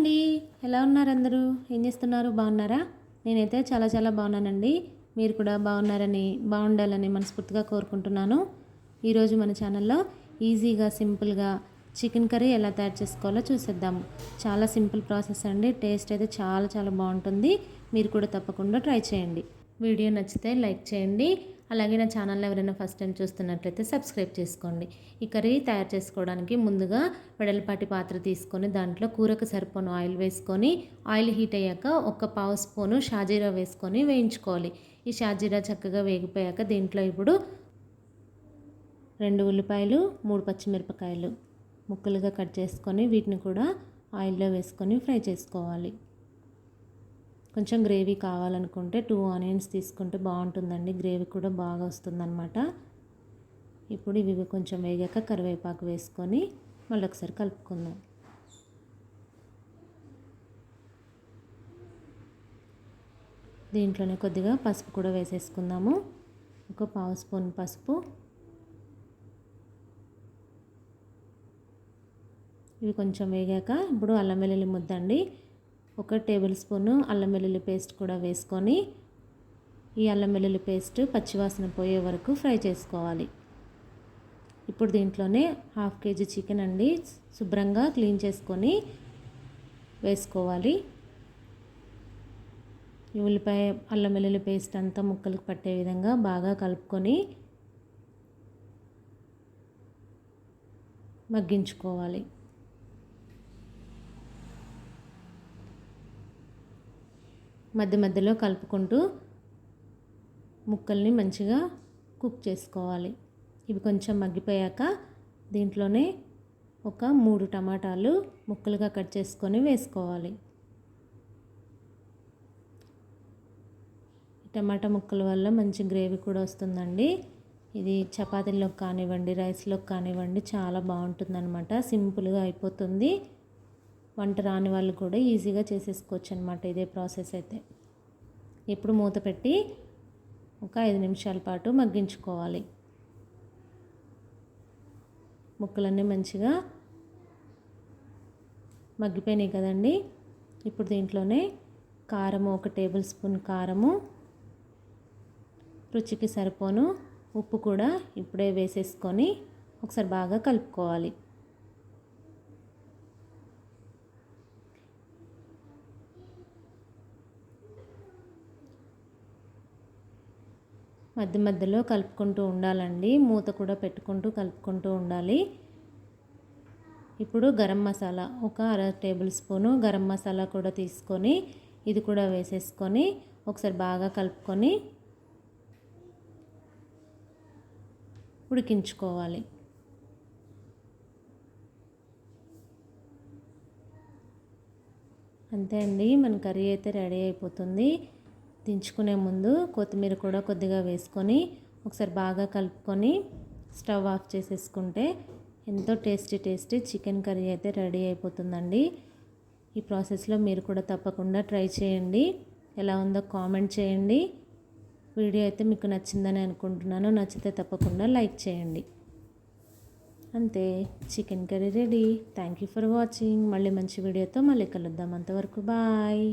అండి. ఎలా ఉన్నారు అందరూ? ఏం చేస్తున్నారు? బాగున్నారా? నేనైతే చాలా చాలా బాగున్నానండి. మీరు కూడా బాగున్నారని, బాగుండాలని మనస్ఫూర్తిగా కోరుకుంటున్నాను. ఈరోజు మన ఛానల్లో ఈజీగా సింపుల్గా చికెన్ కర్రీ ఎలా తయారు చేసుకోవాలో చూసేద్దాము. చాలా సింపుల్ ప్రాసెస్ అండి. టేస్ట్ అయితే చాలా చాలా బాగుంటుంది. మీరు కూడా తప్పకుండా ట్రై చేయండి. వీడియో నచ్చితే లైక్ చేయండి. అలాగే నా ఛానల్లో ఎవరైనా ఫస్ట్ టైం చూస్తున్నట్లయితే సబ్స్క్రైబ్ చేసుకోండి. ఈ కర్రీ తయారు చేసుకోవడానికి ముందుగా వెడల్పాటి పాత్ర తీసుకొని దాంట్లో కూరకు సరిపోను ఆయిల్ వేసుకొని, ఆయిల్ హీట్ అయ్యాక ఒక పావు స్పూను షాజీరా వేసుకొని వేయించుకోవాలి. ఈ షాజీరా చక్కగా వేగిపోయాక దీంట్లో ఇప్పుడు 2 ఉల్లిపాయలు, 3 పచ్చిమిరపకాయలు ముక్కలుగా కట్ చేసుకొని వీటిని కూడా ఆయిల్లో వేసుకొని ఫ్రై చేసుకోవాలి. కొంచెం గ్రేవీ కావాలనుకుంటే 2 ఆనియన్స్ తీసుకుంటే బాగుంటుందండి. గ్రేవీ కూడా బాగా వస్తుందన్నమాట. ఇప్పుడు ఇవి కొంచెం వేగాక కరివేపాకు వేసుకొని మళ్ళీ ఒకసారి కలుపుకుందాం. దీంట్లోనే కొద్దిగా పసుపు కూడా వేసేసుకుందాము. ఒక పావు స్పూన్ పసుపు. ఇవి కొంచెం వేగాక ఇప్పుడు అల్లం వెల్లుల్లి ముద్ద అండి. 1 టేబుల్ స్పూను అల్లం వెల్లుల్లి పేస్ట్ కూడా వేసుకొని ఈ అల్లం వెల్లుల్లి పేస్ట్ పచ్చివాసన పోయే వరకు ఫ్రై చేసుకోవాలి. ఇప్పుడు దీంట్లోనే 1/2 కేజీ చికెన్ అండి శుభ్రంగా క్లీన్ చేసుకొని వేసుకోవాలి. ఈ ఉల్లిపాయ అల్లం వెల్లుల్లి పేస్ట్ అంతా ముక్కలకు పట్టే విధంగా బాగా కలుపుకొని మగ్గించుకోవాలి. మధ్య మధ్యలో కలుపుకుంటూ ముక్కల్ని మంచిగా కుక్ చేసుకోవాలి. ఇవి కొంచెం మగ్గిపోయాక దీంట్లోనే ఒక 3 టమాటాలు ముక్కలుగా కట్ చేసుకొని వేసుకోవాలి. టమాటా ముక్కల వల్ల మంచి గ్రేవీ కూడా వస్తుందండి. ఇది చపాతీలోకి కానివ్వండి, రైస్లోకి కానివ్వండి చాలా బాగుంటుందన్నమాట. సింపుల్గా అయిపోతుంది. వంట రాని వాళ్ళు కూడా ఈజీగా చేసేసుకోవచ్చు అనమాట ఇదే ప్రాసెస్ అయితే. ఇప్పుడు మూత పెట్టి ఒక 5 నిమిషాల పాటు మగ్గించుకోవాలి. ముక్కలన్నీ మంచిగా మగ్గిపోయినాయి కదండి. ఇప్పుడు దీంట్లోనే కారము 1 టేబుల్ స్పూన్ కారము, రుచికి సరిపోను ఉప్పు కూడా ఇప్పుడే వేసేసుకొని ఒకసారి బాగా కలుపుకోవాలి. మధ్య మధ్యలో కలుపుకుంటూ ఉండాలండి. మూత కూడా పెట్టుకుంటూ కలుపుకుంటూ ఉండాలి. ఇప్పుడు గరం మసాలా 1/2 టేబుల్ స్పూను గరం మసాలా కూడా తీసుకొని ఇది కూడా వేసేసుకొని ఒకసారి బాగా కలుపుకొని ఉడికించుకోవాలి. అంతే అండి, మన కర్రీ అయితే రెడీ అయిపోతుంది. దించుకునే ముందు కొత్తిమీర కూడా కొద్దిగా వేసుకొని ఒకసారి బాగా కలుపుకొని స్టవ్ ఆఫ్ చేసేసుకుంటే ఎంతో టేస్టీ చికెన్ కర్రీ అయితే రెడీ అయిపోతుందండి. ఈ ప్రాసెస్లో మీరు కూడా తప్పకుండా ట్రై చేయండి. ఎలా ఉందో కామెంట్ చేయండి. వీడియో అయితే మీకు నచ్చిందని అనుకుంటున్నాను. నచ్చితే తప్పకుండా లైక్ చేయండి. అంతే, chicken curry ready. Thank you for watching. మళ్ళీ మంచి వీడియోతో మళ్ళీ కలుద్దాం. అంతవరకు బాయ్.